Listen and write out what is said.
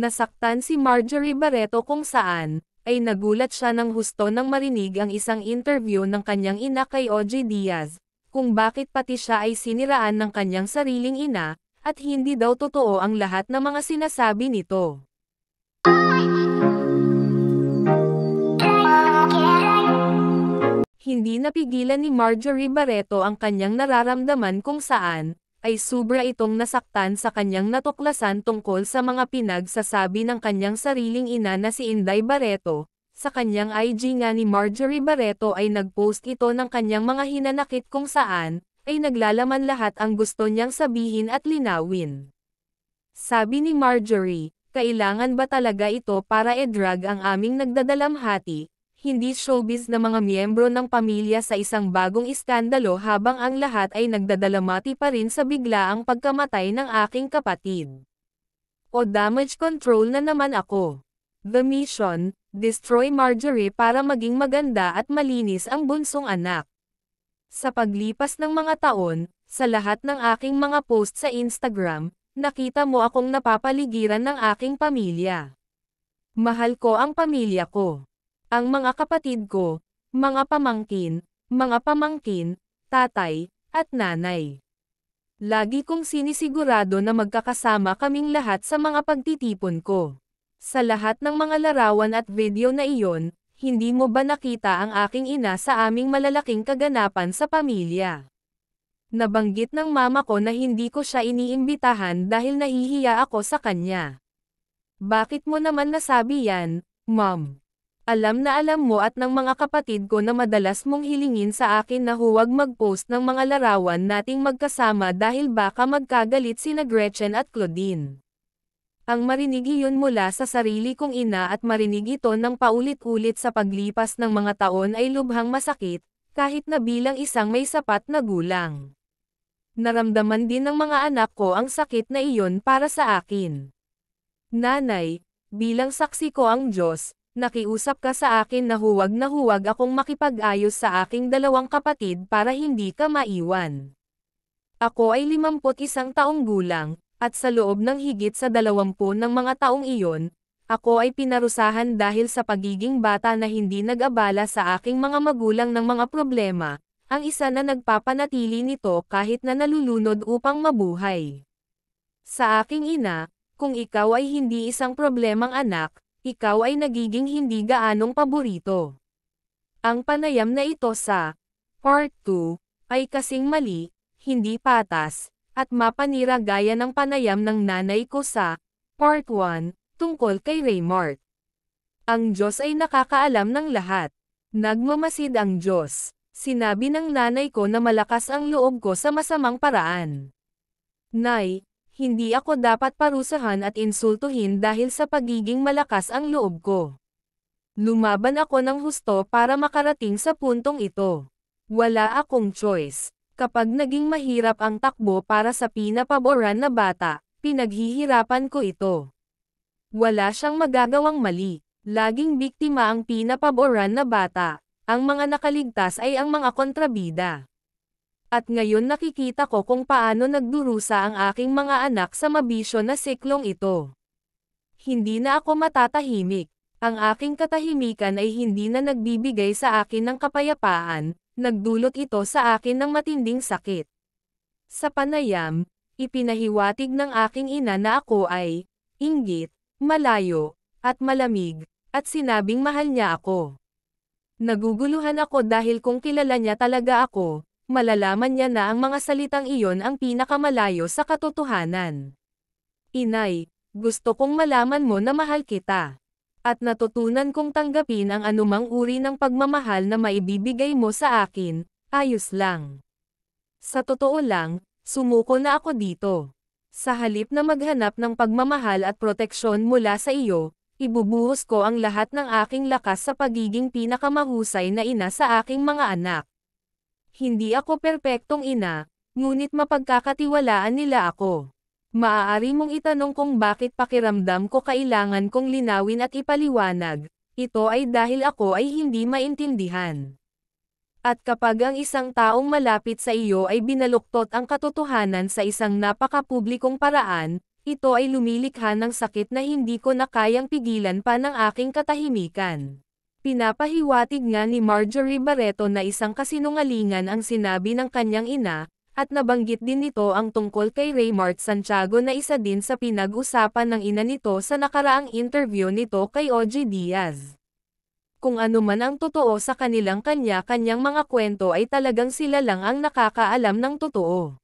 Nasaktan si Marjorie Barreto kung saan, ay nagulat siya nang husto nang marinig ang isang interview ng kanyang ina kay OJ Diaz, kung bakit pati siya ay siniraan ng kanyang sariling ina, at hindi daw totoo ang lahat ng mga sinasabi nito. Hindi napigilan ni Marjorie Barreto ang kanyang nararamdaman kung saan, ay sobra itong nasaktan sa kanyang natuklasan tungkol sa mga pinagsasabi ng kanyang sariling ina na si Inday Barreto. Sa kanyang IG nga ni Marjorie Barreto ay nagpost ito ng kanyang mga hinanakit kung saan, ay naglalaman lahat ang gusto niyang sabihin at linawin. Sabi ni Marjorie, kailangan ba talaga ito para i-drag ang aming nagdadalamhati, hindi showbiz na mga miyembro ng pamilya sa isang bagong iskandalo habang ang lahat ay nagdadalamati pa rin sa biglaang pagkamatay ng aking kapatid. O damage control na naman ako. The mission, destroy Marjorie para maging maganda at malinis ang bunsong anak. Sa paglipas ng mga taon, sa lahat ng aking mga post sa Instagram, nakita mo akong napapaligiran ng aking pamilya. Mahal ko ang pamilya ko. Ang mga kapatid ko, mga pamangkin, tatay, at nanay. Lagi kong sinisigurado na magkakasama kaming lahat sa mga pagtitipon ko. Sa lahat ng mga larawan at video na iyon, hindi mo ba nakita ang aking ina sa aming malalaking kaganapan sa pamilya? Nabanggit ng mama ko na hindi ko siya iniimbitahan dahil nahihiya ako sa kanya. Bakit mo naman nasabi yan, Mom? Alam na alam mo at ng mga kapatid ko na madalas mong hilingin sa akin na huwag mag-post ng mga larawan nating magkasama dahil baka magkagalit sina Gretchen at Claudine. Ang marinig iyon mula sa sarili kong ina at marinig ito ng paulit-ulit sa paglipas ng mga taon ay lubhang masakit, kahit na bilang isang may sapat na gulang. Naramdaman din ng mga anak ko ang sakit na iyon para sa akin. Nanay, bilang saksi ko ang Diyos, nakiusap ka sa akin na huwag akong makipag-ayos sa aking dalawang kapatid para hindi ka maiwan. Ako ay 51 taong gulang, at sa loob ng higit sa 20 ng mga taong iyon, ako ay pinarusahan dahil sa pagiging bata na hindi nag-abala sa aking mga magulang ng mga problema, ang isa na nagpapanatili nito kahit na nalulunod upang mabuhay. Sa aking ina, kung ikaw ay hindi isang problemang anak, ikaw ay nagiging hindi gaanong paborito. Ang panayam na ito sa Part 2 ay kasing mali, hindi patas, at mapanira gaya ng panayam ng nanay ko sa Part 1 tungkol kay Raymart. Ang Diyos ay nakakaalam ng lahat. Nagmamasid ang Diyos. Sinabi ng nanay ko na malakas ang loob ko sa masamang paraan. Nay, hindi ako dapat parusahan at insultuhin dahil sa pagiging malakas ang loob ko. Lumaban ako ng husto para makarating sa puntong ito. Wala akong choice. Kapag naging mahirap ang takbo para sa pinapaboran na bata, pinaghihirapan ko ito. Wala siyang magagawang mali. Laging biktima ang pinapaboran na bata. Ang mga nakaligtas ay ang mga kontrabida. At ngayon nakikita ko kung paano nagdurusa ang aking mga anak sa mabisyo na siklong ito. Hindi na ako matatahimik. Ang aking katahimikan ay hindi na nagbibigay sa akin ng kapayapaan, nagdulot ito sa akin ng matinding sakit. Sa panayam, ipinahiwatig ng aking ina na ako ay inggit, malayo, at malamig, at sinabing mahal niya ako. Naguguluhan ako dahil kung kilala niya talaga ako, malalaman niya na ang mga salitang iyon ang pinakamalayo sa katotohanan. Inay, gusto kong malaman mo na mahal kita. At natutunan kong tanggapin ang anumang uri ng pagmamahal na maibibigay mo sa akin, ayos lang. Sa totoo lang, sumuko na ako dito. Sa halip na maghanap ng pagmamahal at proteksyon mula sa iyo, ibubuhos ko ang lahat ng aking lakas sa pagiging pinakamahusay na ina sa aking mga anak. Hindi ako perpektong ina, ngunit mapagkakatiwalaan nila ako. Maaari mong itanong kung bakit pakiramdam ko kailangan kong linawin at ipaliwanag, ito ay dahil ako ay hindi maintindihan. At kapag ang isang taong malapit sa iyo ay binaluktot ang katotohanan sa isang napakapublikong paraan, ito ay lumilikha ng sakit na hindi ko na kayang pigilan pa ng aking katahimikan. Pinapahiwatig nga ni Marjorie Barreto na isang kasinungalingan ang sinabi ng kanyang ina, at nabanggit din nito ang tungkol kay Raymart Santiago na isa din sa pinag-usapan ng ina nito sa nakaraang interview nito kay OG Diaz. Kung ano man ang totoo sa kanilang kanya-kanyang mga kwento ay talagang sila lang ang nakakaalam ng totoo.